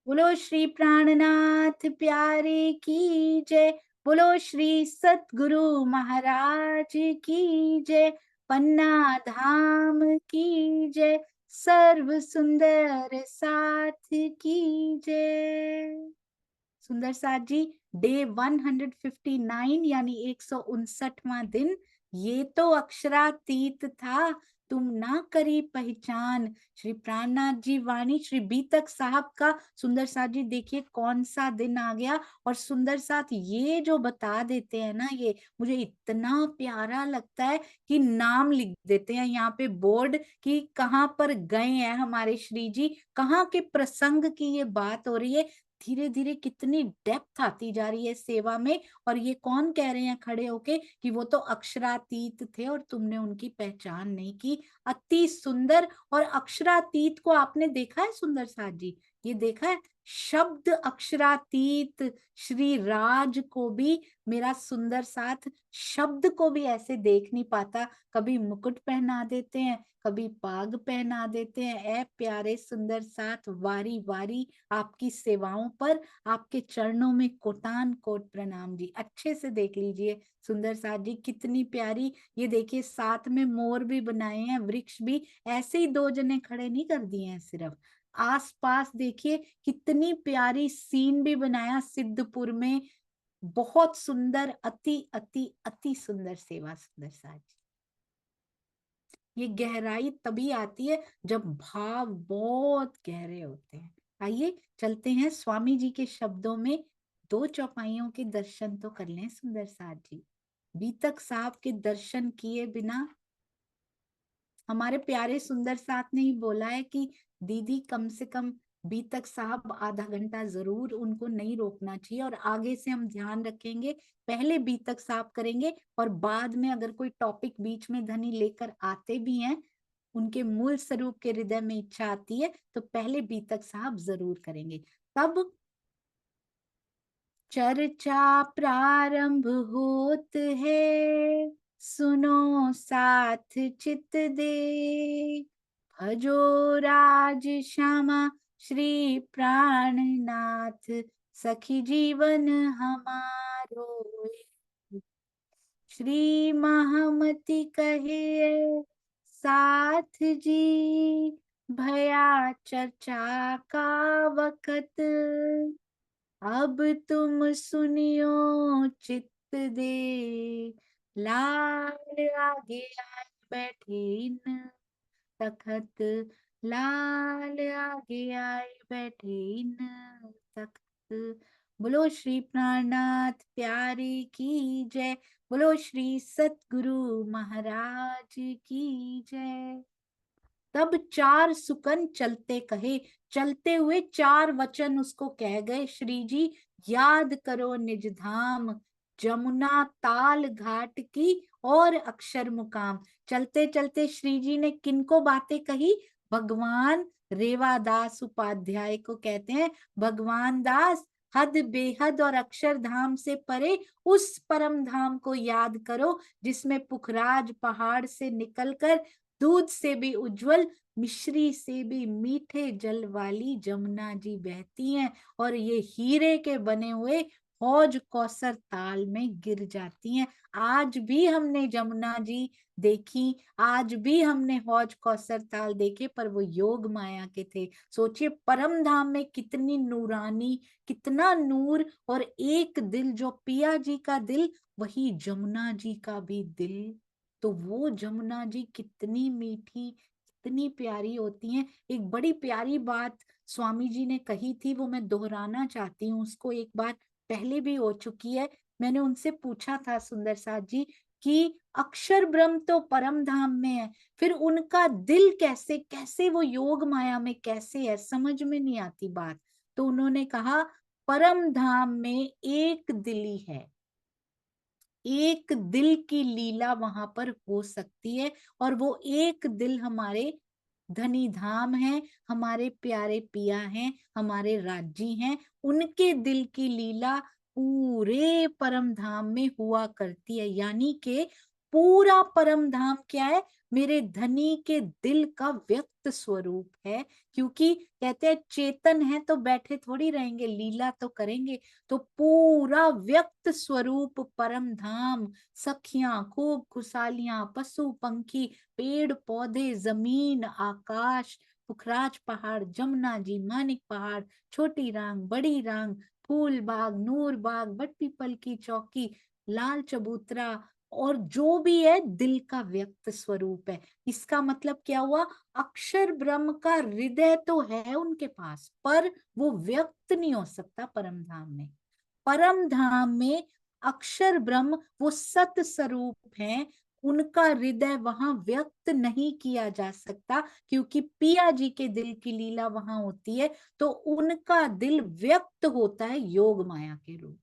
बोलो श्री प्राणनाथ प्यारे की जय। बोलो श्री सतगुरु महाराज की जय। पन्ना धाम की जय। सर्व सुंदर साथ की जय। सुंदर साथ जी, डे 159 यानी 159वां दिन। ये तो अक्षरातीत था, तुम ना करी पहचान। श्री प्राणनाथ जी वाणी श्री बीतक साहब का। सुंदर साथ जी देखिए कौन सा दिन आ गया। और सुंदर साथ ये जो बता देते हैं ना, ये मुझे इतना प्यारा लगता है कि नाम लिख देते हैं यहाँ पे बोर्ड कि कहाँ पर गए हैं हमारे श्री जी, कहाँ के प्रसंग की ये बात हो रही है। धीरे धीरे कितनी डेप्थ आती जा रही है सेवा में। और ये कौन कह रहे हैं खड़े होके कि वो तो अक्षरातीत थे और तुमने उनकी पहचान नहीं की। अति सुंदर। और अक्षरातीत को आपने देखा है सुंदर साथ जी, ये देखा है शब्द अक्षरातीत। श्री राज को भी मेरा सुंदर साथ शब्द को भी ऐसे देख नहीं पाता। कभी मुकुट पहना देते हैं, कभी पाग पहना देते हैं। ए प्यारे सुंदर साथ, वारी वारी आपकी सेवाओं पर, आपके चरणों में कोटान कोट प्रणाम जी। अच्छे से देख लीजिए सुंदर साथ जी कितनी प्यारी। ये देखिए साथ में मोर भी बनाए हैं, वृक्ष भी। ऐसे ही दो जने खड़े नहीं कर दिए हैं सिर्फ, आस पास देखिए कितनी प्यारी सीन भी बनाया सिद्धपुर में। बहुत सुंदर, अति अति अति सुंदर सेवा सुंदर साथ जी। ये गहराई तभी आती है जब भाव बहुत गहरे होते हैं। आइए चलते हैं स्वामी जी के शब्दों में। दो चौपाइयों के दर्शन तो कर लें सुंदर साथ जी। बीतक साहब के दर्शन किए बिना, हमारे प्यारे सुंदर साथ ने ही बोला है कि दीदी कम से कम बीतक साहब आधा घंटा जरूर उनको नहीं रोकना चाहिए। और आगे से हम ध्यान रखेंगे, पहले बीतक साहब करेंगे और बाद में अगर कोई टॉपिक बीच में धनी लेकर आते भी हैं, उनके मूल स्वरूप के हृदय में इच्छा आती है तो पहले बीतक साहब जरूर करेंगे। तब चर्चा प्रारंभ होत है, सुनो साथ चित दे। भजो राज श्यामा श्री प्राणनाथ, सखी जीवन हमारो। श्री महामति कहे साथ जी, भया चर्चा का वक़्त। अब तुम सुनियो चित्त दे, लाल आगे आए बैठे इन तखत। लाल आगे आए बैठे इन तखत। बोलो श्री प्राणनाथ प्यारे की जय। बोलो श्री सतगुरु महाराज की जय। तब चार सुकन चलते कहे, चलते हुए चार वचन उसको कह गए श्री जी। याद करो निज धाम, जमुना ताल घाट की और अक्षर मुकाम। चलते चलते श्री जी ने किनको बातें कही? भगवान रेवादास उपाध्याय को कहते हैं, भगवान दास हद बेहद और अक्षरधाम से परे उस परम धाम को याद करो जिसमें पुखराज पहाड़ से निकलकर दूध से भी उज्जवल, मिश्री से भी मीठे जल वाली जमुना जी बहती हैं और ये हीरे के बने हुए हौज कौसर ताल में गिर जाती हैं। आज भी हमने जमुना जी देखी, आज भी हमने हौज कौसर ताल देखे, पर वो योग माया के थे। सोचिए परम धाम में कितनी नूरानी, कितना नूर। और एक दिल जो पिया जी का दिल, वही जमुना जी का भी दिल। तो वो जमुना जी कितनी मीठी, कितनी प्यारी होती हैं। एक बड़ी प्यारी बात स्वामी जी ने कही थी, वो मैं दोहराना चाहती हूँ। उसको एक बार पहले भी हो चुकी है। मैंने उनसे पूछा था सुंदर साथ जी कि अक्षर ब्रह्म तो परम धाम में है, फिर उनका दिल कैसे, कैसे वो योग माया में कैसे है, समझ में नहीं आती बात। तो उन्होंने कहा परम धाम में एक दिली है, एक दिल की लीला वहां पर हो सकती है। और वो एक दिल हमारे धनी धाम है, हमारे प्यारे पिया हैं, हमारे राजी हैं। उनके दिल की लीला पूरे परम धाम में हुआ करती है। यानी कि पूरा परम धाम क्या है? मेरे धनी के दिल का व्यक्त स्वरूप है, क्योंकि कहते हैं चेतन है तो बैठे थोड़ी रहेंगे, लीला तो करेंगे। तो पूरा व्यक्त स्वरूप परम धाम, सखियां, खूब खुशहालियां, पशु पंखी, पेड़ पौधे, जमीन आकाश, पुखराज पहाड़, जमुना जी, मानिक पहाड़, छोटी रांग, बड़ी रांग, फूल बाग, नूर बाग, बट पीपल की चौकी, लाल चबूतरा, और जो भी है दिल का व्यक्त स्वरूप है। इसका मतलब क्या हुआ? अक्षर ब्रह्म का हृदय तो है उनके पास, पर वो व्यक्त नहीं हो सकता परम धाम में। परम धाम में अक्षर ब्रह्म वो सत स्वरूप है, उनका हृदय वहां व्यक्त नहीं किया जा सकता, क्योंकि पिया जी के दिल की लीला वहां होती है, तो उनका दिल व्यक्त होता है योग माया के रूप।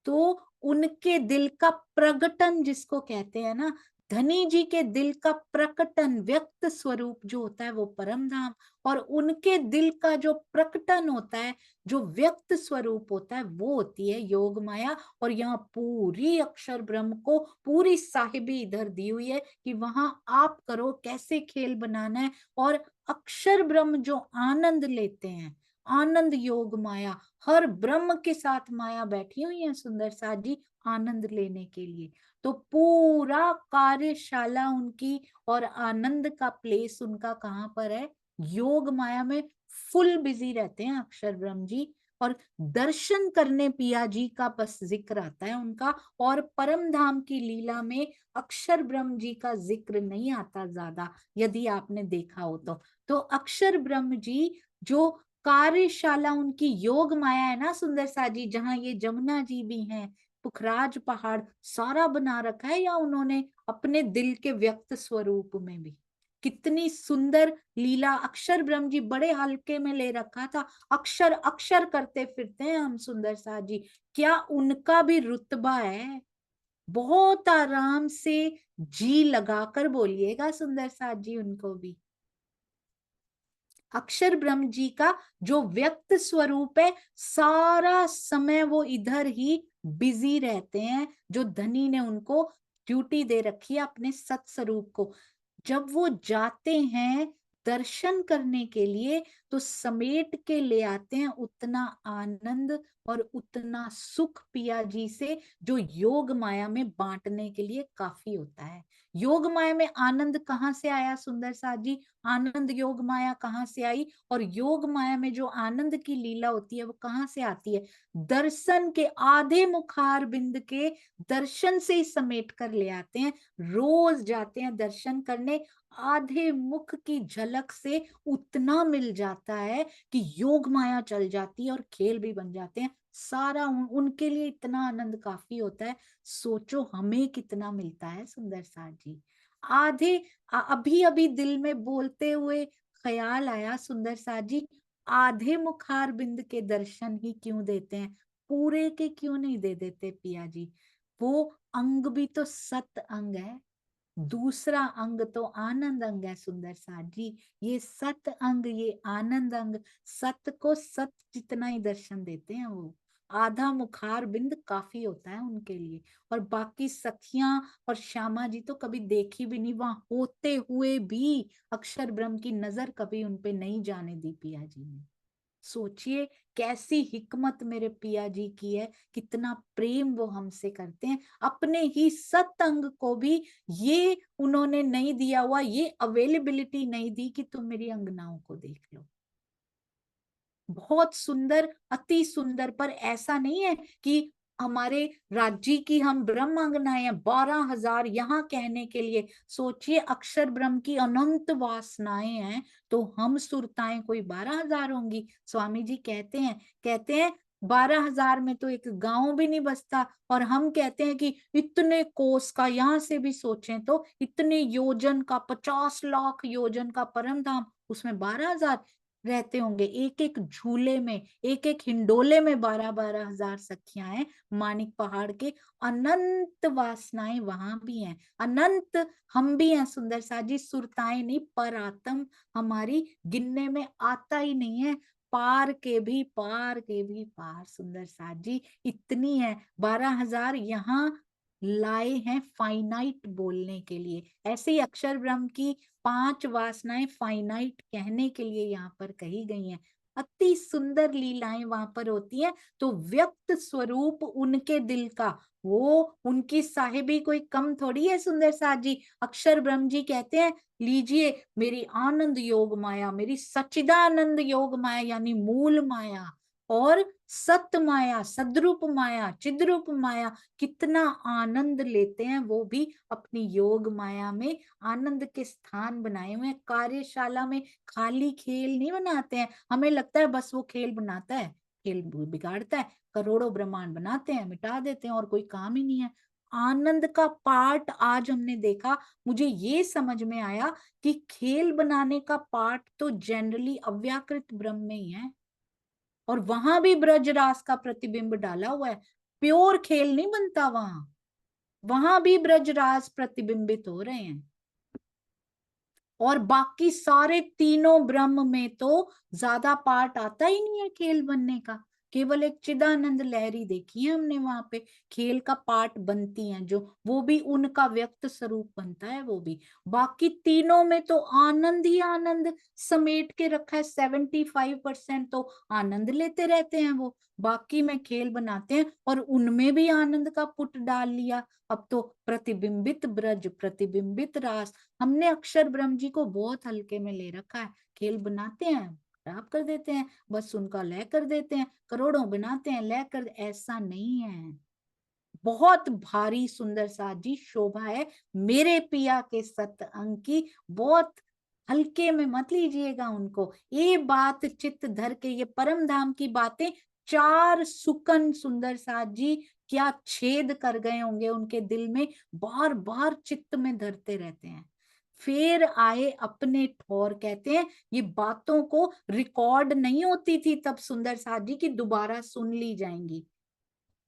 तो उनके दिल का प्रकटन जिसको कहते हैं ना, धनी जी के दिल का प्रकटन व्यक्त स्वरूप जो होता है वो परम धाम, और उनके दिल का जो प्रकटन होता है, जो व्यक्त स्वरूप होता है, वो होती है योग माया। और यहाँ पूरी अक्षर ब्रह्म को पूरी साहिबी इधर दी हुई है कि वहां आप करो कैसे खेल बनाना है। और अक्षर ब्रह्म जो आनंद लेते हैं, आनंद योग माया, हर ब्रह्म के साथ माया बैठी हुई है सुंदर साथ जी आनंद लेने के लिए। तो पूरा कार्यशाला उनकी और आनंद का प्लेस उनका कहाँ पर है? योग माया में फुल बिजी रहते हैं अक्षर ब्रह्म जी। और दर्शन करने पिया जी का बस जिक्र आता है उनका, और परम धाम की लीला में अक्षर ब्रह्म जी का जिक्र नहीं आता ज्यादा, यदि आपने देखा हो तो अक्षर ब्रह्म जी जो कार्यशाला उनकी योग माया है ना सुंदर सा जी, जहाँ ये जमुना जी भी हैं, पुखराज पहाड़ सारा बना रखा है, या उन्होंने अपने दिल के व्यक्त स्वरूप में भी कितनी सुंदर लीला अक्षर ब्रह्म जी बड़े हल्के में ले रखा था। अक्षर अक्षर करते फिरते हैं हम सुंदर सा जी, क्या उनका भी रुतबा है? बहुत आराम से जी लगाकर बोलिएगा सुंदर सा जी उनको भी। अक्षर ब्रह्म जी का जो व्यक्त स्वरूप है, सारा समय वो इधर ही बिजी रहते हैं, जो धनी ने उनको ड्यूटी दे रखी है अपने सत स्वरूप को। जब वो जाते हैं दर्शन करने के लिए, तो समेट के ले आते हैं उतना आनंद और उतना सुख पिया जी से, जो योग माया में बांटने के लिए काफी होता है। योग माया में आनंद कहाँ से आया सुंदर साथ जी? आनंद योग माया कहाँ से आई? और योग माया में जो आनंद की लीला होती है वो कहाँ से आती है? दर्शन के आधे मुखार बिंद के दर्शन से ही समेट कर ले आते हैं। रोज जाते हैं दर्शन करने, आधे मुख की झलक से उतना मिल जाता है कि योग माया चल जाती है और खेल भी बन जाते हैं। सारा उनके लिए इतना आनंद काफी होता है। सोचो हमें कितना मिलता है सुंदर साथ जी। आधे अभी अभी दिल में बोलते हुए ख्याल आया सुंदर साथ जी, आधे मुखार बिंद के दर्शन ही क्यों देते हैं, पूरे के क्यों नहीं दे देते पिया जी? वो अंग भी तो सत अंग है, दूसरा अंग तो आनंद अंग है सुंदर साथ जी। ये सत अंग, ये आनंद अंग, सत को सत जितना ही दर्शन देते हैं वो। आधा मुखार बिंद काफी होता है उनके लिए। और बाकी सखियां और श्यामा जी तो कभी देखी भी नहीं, वहां होते हुए भी अक्षर ब्रह्म की नजर कभी उनपे नहीं जाने दी पिया जी ने। सोचिए कैसी हिकमत मेरे पिया जी की है, कितना प्रेम वो हमसे करते हैं। अपने ही सत्संग को भी ये उन्होंने नहीं दिया हुआ, ये अवेलेबिलिटी नहीं दी कि तुम मेरी अंगनाओं को देख लो। बहुत सुंदर, अति सुंदर, पर ऐसा नहीं है कि हमारे राज्य की हम ब्रह्म अंगनाएं हैं 12,000 यहाँ कहने के लिए। सोचिए अक्षर ब्रह्म की अनंत वासनाएं हैं, तो हम सुरताएं कोई 12,000 होंगी। स्वामी जी कहते हैं 12,000 में तो एक गांव भी नहीं बसता। और हम कहते हैं कि इतने कोस का, यहाँ से भी सोचें तो इतने योजन का, 50 लाख योजन का परम धाम, उसमें 12,000 रहते होंगे। एक एक झूले में, एक एक हिंडोले में 12-12 हजार सखियां हैं मानिक पहाड़ के। अनंत वासनाएं वहां भी हैं, अनंत हम भी हैं सुंदर सा जी। सुरताएं नहीं, पर आत्म हमारी गिनने में आता ही नहीं है। पार के भी पार के भी पार सुंदर सा जी, इतनी है 12,000 यहाँ लाए हैं फाइनाइट बोलने के लिए। ऐसे ही अक्षर ब्रह्म की 5 वासनाएं फाइनाइट कहने के लिए यहाँ पर कही गई हैं। अति सुंदर लीलाएं वहां पर होती हैं। तो व्यक्त स्वरूप उनके दिल का, वो उनकी साहिबी कोई कम थोड़ी है सुंदर साथ जी। अक्षर ब्रह्म जी कहते हैं, लीजिए मेरी आनंद योग माया, मेरी सच्चिदानंद योग माया यानी मूल माया, और सत माया, सद्रूप माया, चिद्रूप माया, कितना आनंद लेते हैं वो भी अपनी योग माया में। आनंद के स्थान बनाए हुए हैं। कार्यशाला में खाली खेल नहीं बनाते हैं। हमें लगता है बस वो खेल बनाता है, खेल बिगाड़ता है, करोड़ों ब्रह्मांड बनाते हैं, मिटा देते हैं और कोई काम ही नहीं है। आनंद का पार्ट आज हमने देखा। मुझे ये समझ में आया कि खेल बनाने का पार्ट तो जनरली अव्याकृत ब्रह्म में ही है, और वहां भी ब्रजरास का प्रतिबिंब डाला हुआ है। प्योर खेल नहीं बनता वहां, वहां भी ब्रजरास प्रतिबिंबित हो रहे हैं। और बाकी सारे तीनों ब्रह्म में तो ज्यादा पार्ट आता ही नहीं है खेल बनने का। केवल एक चिदानंद लहरी देखी है हमने, वहां पे खेल का पार्ट बनती हैं जो, वो भी उनका व्यक्त स्वरूप बनता है वो भी। बाकी तीनों में तो आनंद ही आनंद समेट के रखा है। 75% तो आनंद लेते रहते हैं वो। बाकी में खेल बनाते हैं और उनमें भी आनंद का पुट डाल लिया। अब तो प्रतिबिंबित ब्रज, प्रतिबिंबित रास। हमने अक्षर ब्रह्म जी को बहुत हल्के में ले रखा है। खेल बनाते हैं, खराब कर देते हैं, बस उनका लय कर देते हैं, करोड़ों बनाते हैं, लय कर। ऐसा नहीं है। बहुत भारी सुंदर सा जी शोभा है मेरे पिया के सत अंग की। बहुत हल्के में मत लीजिएगा उनको। ये बात चित्त धर के, ये परम धाम की बातें 4 सुकन सुंदर साथ जी क्या छेद कर गए होंगे उनके दिल में, बार बार चित्त में धरते रहते हैं। फिर आए अपने ठौर। कहते हैं ये बातों को रिकॉर्ड नहीं होती थी तब सुंदर साथ जी की दोबारा सुन ली जाएंगी।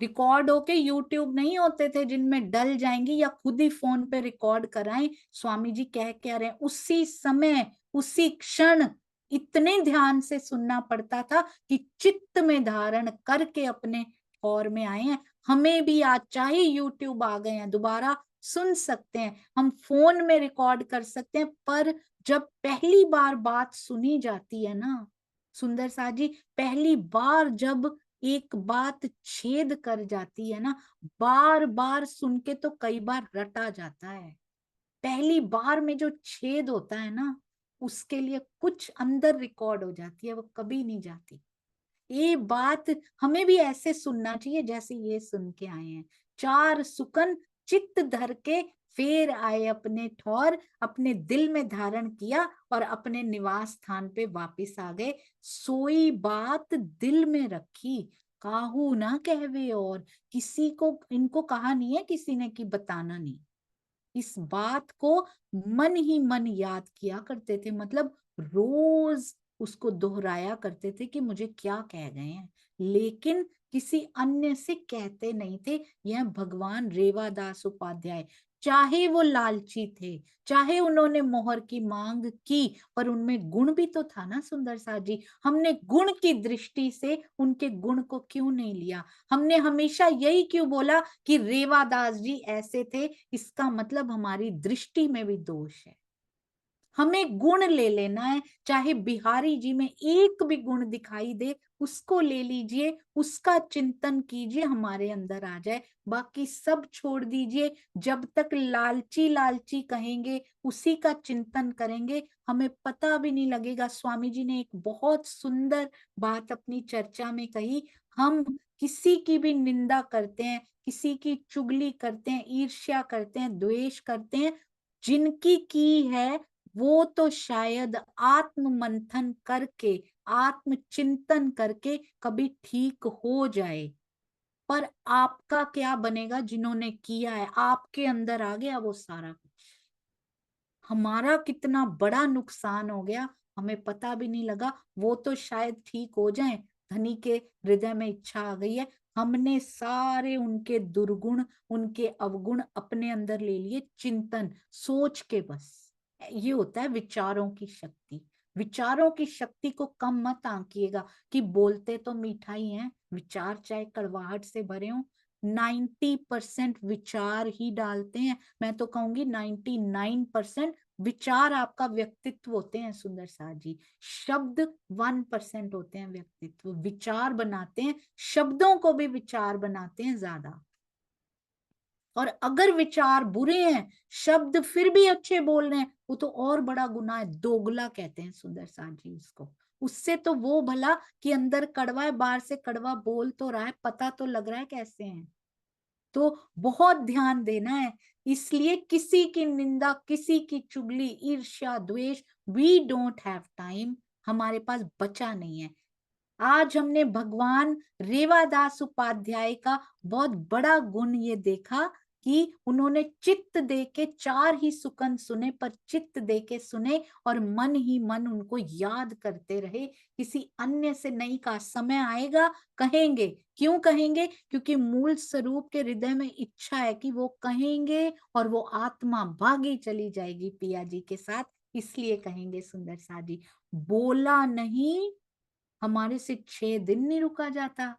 रिकॉर्ड होके यूट्यूब नहीं होते थे जिनमें डल जाएंगी, या खुद ही फोन पे रिकॉर्ड कराएं स्वामी जी कह रहे हैं। उसी समय, उसी क्षण इतने ध्यान से सुनना पड़ता था कि चित्त में धारण करके अपने और में आए हैं। हमें भी आज चाहे यूट्यूब आ गए हैं, दोबारा सुन सकते हैं, हम फोन में रिकॉर्ड कर सकते हैं। पर जब पहली बार बात सुनी जाती है ना सुंदर सा जी, पहली बार जब एक बात छेद कर जाती है ना, बार बार सुन के तो कई बार रटा जाता है। पहली बार में जो छेद होता है ना, उसके लिए कुछ अंदर रिकॉर्ड हो जाती है, वो कभी नहीं जाती। ये बात हमें भी ऐसे सुनना चाहिए जैसे ये सुन के आए हैं। 4 सुकन चित्त धर के फिर आए अपने ठौर, अपने दिल में धारण किया और अपने निवास स्थान पे वापिस आ गए। सोई बात दिल में रखी, काहू ना कहवे। और किसी को इनको कहा नहीं है किसी ने कि बताना नहीं। इस बात को मन ही मन याद किया करते थे, मतलब रोज उसको दोहराया करते थे कि मुझे क्या कह गए हैं, लेकिन किसी अन्य से कहते नहीं थे। यह भगवान रेवादास उपाध्याय, चाहे वो लालची थे, चाहे उन्होंने मोहर की मांग की, पर उनमें गुण भी तो था ना सुंदर सा जी। हमने गुण की दृष्टि से उनके गुण को क्यों नहीं लिया? हमने हमेशा यही क्यों बोला कि रेवादास जी ऐसे थे, इसका मतलब हमारी दृष्टि में भी दोष है। हमें गुण ले लेना है, चाहे बिहारी जी में एक भी गुण दिखाई दे उसको ले लीजिए, उसका चिंतन कीजिए, हमारे अंदर आ जाए। बाकी सब छोड़ दीजिए। जब तक लालची लालची कहेंगे, उसी का चिंतन करेंगे, हमें पता भी नहीं लगेगा। स्वामी जी ने एक बहुत सुंदर बात अपनी चर्चा में कही, हम किसी की भी निंदा करते हैं, किसी की चुगली करते हैं, ईर्ष्या करते हैं, द्वेष करते हैं, जिनकी की है वो तो शायद आत्म मंथन करके, आत्म चिंतन करके कभी ठीक हो जाए। पर आपका क्या बनेगा? जिन्होंने किया है आपके अंदर आ गया वो सारा कुछ। हमारा कितना बड़ा नुकसान हो गया, हमें पता भी नहीं लगा। वो तो शायद ठीक हो जाए, धनी के हृदय में इच्छा आ गई है, हमने सारे उनके दुर्गुण, उनके अवगुण अपने अंदर ले लिए, चिंतन सोच के बस। ये होता है विचारों की शक्ति। विचारों की शक्ति को कम मत आंकिएगा कि बोलते तो मीठा ही है, विचार चाहे कड़वाहट से भरे हो, 90% विचार ही डालते हैं। मैं तो कहूंगी 99% विचार आपका व्यक्तित्व होते हैं सुंदर साथ जी। शब्द 1% होते हैं व्यक्तित्व, विचार बनाते हैं, शब्दों को भी विचार बनाते हैं ज्यादा। और अगर विचार बुरे हैं, शब्द फिर भी अच्छे बोल रहे हैं, वो तो और बड़ा गुनाह है, दोगला कहते हैं सुंदर साथ जी उसको। उससे तो वो भला कि अंदर कड़वा है, बाहर से कड़वा बोल तो रहा है, पता तो लग रहा है कैसे है। तो बहुत ध्यान देना है। इसलिए किसी की निंदा, किसी की चुगली, ईर्ष्या, द्वेष, वी डोंट हैव टाइम, हमारे पास बचा नहीं है। आज हमने भगवान रेवादास उपाध्याय का बहुत बड़ा गुण ये देखा कि उन्होंने चित्त दे के 4 ही सुकन सुने, पर चित्त दे के सुने और मन ही मन उनको याद करते रहे। किसी अन्य से नहीं कहा, समय आएगा कहेंगे। क्यों कहेंगे? क्योंकि मूल स्वरूप के हृदय में इच्छा है कि वो कहेंगे और वो आत्मा भागी चली जाएगी पिया जी के साथ, इसलिए कहेंगे सुंदर सा जी। बोला नहीं, हमारे से 6 दिन नहीं रुका जाता,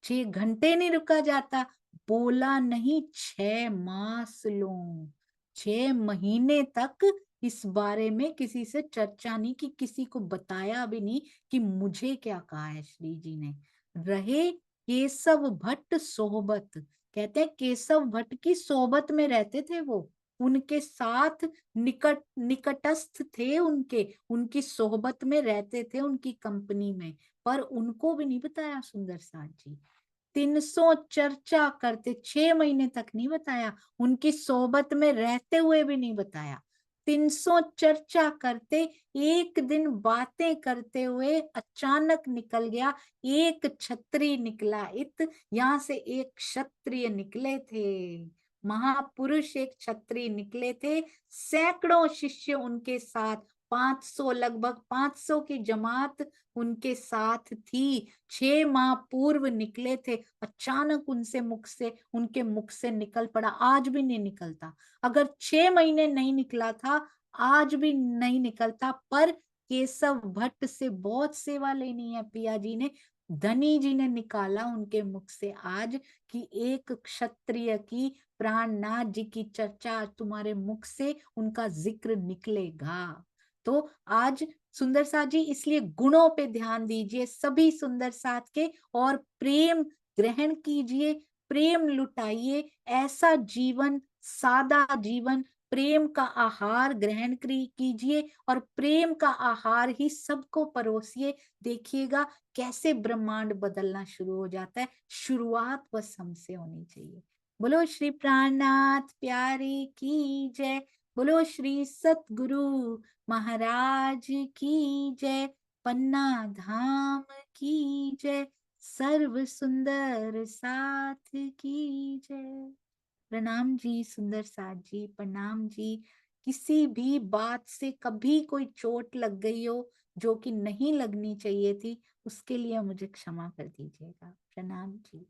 6 घंटे नहीं रुका जाता। बोला नहीं, 6 मास लो, 6 महीने तक इस बारे में किसी से चर्चा नहीं की, किसी को बताया भी नहीं कि मुझे क्या कहा है श्री जी ने। रहे केशव भट्ट सोहबत, कहते हैं केशव भट्ट की सोहबत में रहते थे वो, उनके साथ निकटस्थ थे, उनकी सोहबत में रहते थे, उनकी कंपनी में। पर उनको भी नहीं बताया सुंदर साथ जी। 300 चर्चा करते, 6 महीने तक नहीं बताया, उनकी सोहबत में रहते हुए भी नहीं बताया। 300 चर्चा करते, एक दिन बातें करते हुए अचानक निकल गया, एक छत्री निकला इत, यहां से एक क्षत्रिय निकले थे, महापुरुष एक क्षत्रिय निकले थे। सैकड़ों शिष्य उनके साथ, 500, लगभग 500 की जमात उनके साथ थी। 6 माह पूर्व निकले थे, अचानक उनके मुख से निकल पड़ा। आज भी नहीं निकलता, अगर 6 महीने नहीं निकला था, आज भी नहीं निकलता। पर केशव भट्ट से बहुत सेवा लेनी है पिया जी ने, धनी जी ने निकाला उनके मुख से आज कि एक क्षत्रिय की, प्राणनाथ जी की चर्चा आज तुम्हारे मुख से, उनका जिक्र निकलेगा। तो आज सुंदर साथ जी, इसलिए गुणों पे ध्यान दीजिए सभी सुंदर साथ के, और प्रेम ग्रहण कीजिए, प्रेम लुटाइए। ऐसा जीवन, सादा जीवन, प्रेम का आहार ग्रहण कीजिए और प्रेम का आहार ही सबको परोसिए। देखिएगा कैसे ब्रह्मांड बदलना शुरू हो जाता है। शुरुआत बस हमसे होनी चाहिए। बोलो श्री प्राणनाथ प्यारे की जय, बोलो श्री सतगुरु महाराज की जय, पन्ना धाम की जय, सर्व सुंदर साथ की जय। प्रणाम जी सुंदर साथ जी, प्रणाम जी। किसी भी बात से कभी कोई चोट लग गई हो जो कि नहीं लगनी चाहिए थी, उसके लिए मुझे क्षमा कर दीजिएगा। प्रणाम जी।